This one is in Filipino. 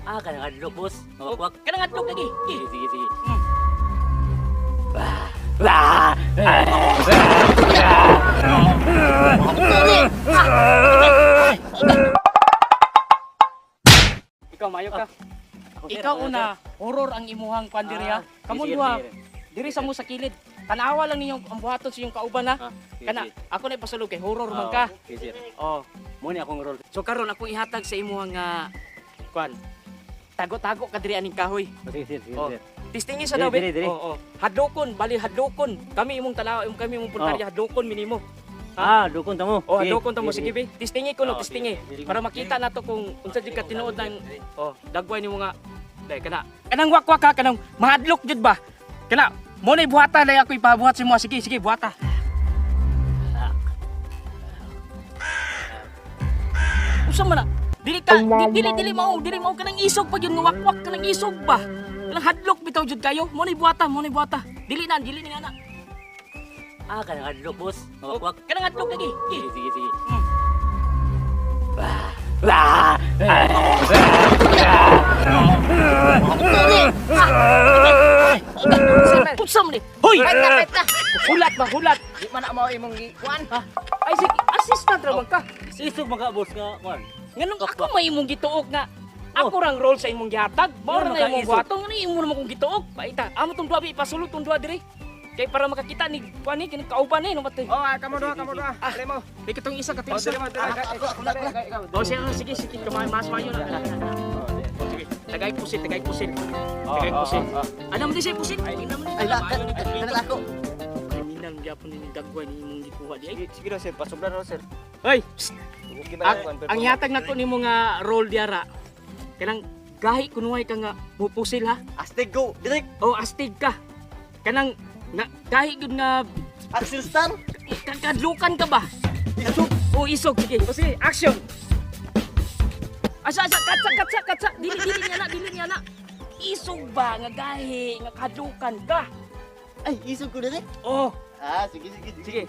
Kanang adlok, boss. Oh, Mawakwak. kanang adlok lagi. Sige, sige, sige. Ikaw mayo ka. Ako, sir, Ikaw ako, una, horror ang imuhang pandiriya. Kamu duha, diri sa mo sa kilid. Tanawa lang ninyong ang buhaton sa iyong kauban ha. Kana ako na ipasulog kay horror man ka. Sige, sir. Oh, Muna akong role. so karon akong ihatag sa imuhang kwan. Tago-tago ka diri aning kahoy. Sige, sir. Sige, Oh. sir. Tistingi sa Diri, daw. diri, diri. Oo. Hadlokon, bali hadlokon. Kami imong tanawa, kami imong puntarya hadlokon minimo. Dukon ta mo. Oh, Sige, hadlokon ta mo sige be. Tistingi ko no, Oo, tistingi. sige. Para makita nato kung unsa jud ka tinuod ng dagway nimo nga. Dai kana. Kanang wakwak ka kanang mahadlok jud ba? Kana mo na buhata dai ako ipabuhat sa mo. Sige, sige, buhata. Usa man na? Dili mao kanang isog pa jud nga wakwak kanang isog ba? Kanang hadlok bitaw jud kayo. Mo na buhata. Dili na na. Kanang adlok, boss. Mawakwak. Kanang hadlok lagi. Sige, sige, sige. Unsa man ni? Hoy! Hulat ba? Hulat. Di man na mo imong gikuan. Ay sige, assistant ra man ka. Isog mga boss nga, kwan. Nganong ako may imong gituog nga ako rang role sa imong gihatag. Mao Ano na imong makaisog? buhaton ni imo naman kong gituog. Paita, amo tong duha ipasulod tong duha diri. Kay para makakita ni kuani kini kauban ni no matay. Oh, kamo duha. Dali mo. Di katong isa katong Oh, isa. dali mo. Ako na ikaw. Oh, sige, kumain mas mayo na. Sige, tagay pusit. Tagay pusit. Ano man di say pusit? Ay, naman ni. Dali ako. Kriminal gyapon ni dagway ni imong gikuha di ay. Sige na sir, pasok na sir. Hoy, Bukin ang ihatag nako nimo nga role diara. Kanang gahi kunuhay ka nga mupusil ha. Astig go. Direk. O astig ka. Kanang nga gahi gud nga Action star. kadlukan ka ba? Isog. O isog sige. O sige, action. Asa katsa. Dili niya na. Isog ba nga gahi nga kadlukan ka? Ay, isog ko direk. Oh, Sige. sige.